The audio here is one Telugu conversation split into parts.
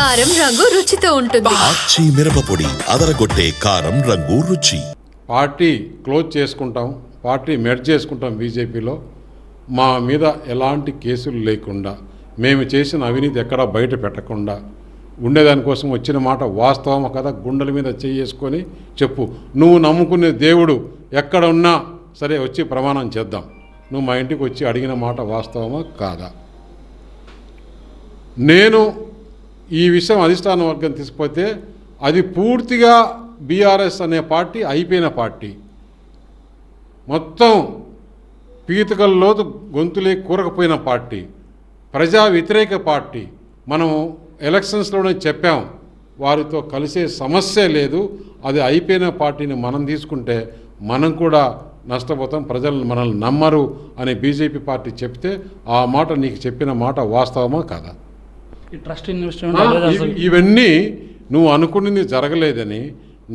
కారం రంగు రుచితో ఉంటుంది. ఆచి మిరపపొడి అదరగొట్టే కారం రంగు రుచి. పార్టీ క్లోజ్ చేసుకుంటాం, పార్టీ మెర్జ్ చేసుకుంటాం బీజేపీలో. మా మీద ఎలాంటి కేసులు లేకుండా, మేము చేసిన అవినీతి ఎక్కడా బయట పెట్టకుండా ఉండేదానికోసం వచ్చిన మాట వాస్తవం కదా. గుండెల మీద చేసుకొని చెప్పు, నువ్వు నమ్ముకునే దేవుడు ఎక్కడ ఉన్నా సరే వచ్చి ప్రమాణం చేద్దాం, నువ్వు మా ఇంటికి వచ్చి అడిగిన మాట వాస్తవమా కాదా. నేను ఈ విషయం అధిష్టాన వర్గం తీసుకుపోతే అది పూర్తిగా బీఆర్ఎస్ అనే పార్టీ అయిపోయిన పార్టీ, మొత్తం పీతకల్లో గొంతులే కూరకపోయిన పార్టీ, ప్రజా వ్యతిరేక పార్టీ. మనం ఎలక్షన్స్లోనే చెప్పాం, వారితో కలిసే సమస్య లేదు, అది అయిపోయిన పార్టీని మనం తీసుకుంటే మనం కూడా నష్టపోతాం, ప్రజలు మనల్ని నమ్మరు అని బీజేపీ పార్టీ చెప్తే ఆ మాట నీకు చెప్పిన మాట వాస్తవమా కాదా. ట్రస్ట్ ఇన్వెస్ట్మెంట్ ఇవన్నీ నువ్వు అనుకున్నది జరగలేదని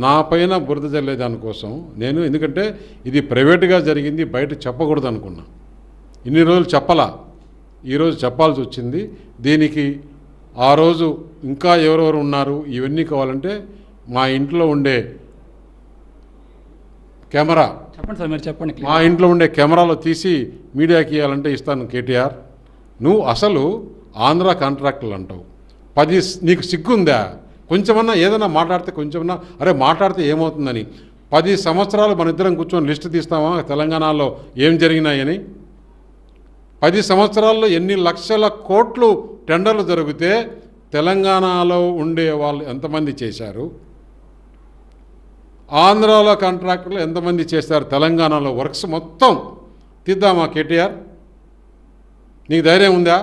నా పైన బురద జల్లే దానికోసం నేను, ఎందుకంటే ఇది ప్రైవేటుగా జరిగింది బయట చెప్పకూడదు అనుకున్నా. ఇన్ని రోజులు చెప్పలా, ఈరోజు చెప్పాల్సి వచ్చింది. దీనికి ఆ రోజు ఇంకా ఎవరెవరు ఉన్నారు ఇవన్నీ కావాలంటే మా ఇంట్లో ఉండే కెమెరా, చెప్పండి సార్, మీరు చెప్పండి. మా ఇంట్లో ఉండే కెమెరాలో తీసి మీడియాకి ఇవ్వాలంటే ఇస్తాను. కేటీఆర్, నువ్వు అసలు ఆంధ్ర కాంట్రాక్టులు అంటావు, నీకు సిగ్గుందా కొంచెమన్నా? ఏదైనా మాట్లాడితే కొంచెమన్నా అరే మాట్లాడితే ఏమవుతుందని. 10 సంవత్సరాలు మన ఇద్దరం కూర్చొని లిస్టు తీస్తామా తెలంగాణలో ఏం జరిగినాయని? 10 సంవత్సరాల్లో ఎన్ని లక్షల కోట్లు టెండర్లు జరిగితే తెలంగాణలో ఉండే వాళ్ళు ఎంతమంది చేశారు, ఆంధ్రాలో కాంట్రాక్టర్లు ఎంతమంది చేశారు, తెలంగాణలో వర్క్స్ మొత్తం తీద్దామా కేటీఆర్? నీకు ధైర్యం ఉందా?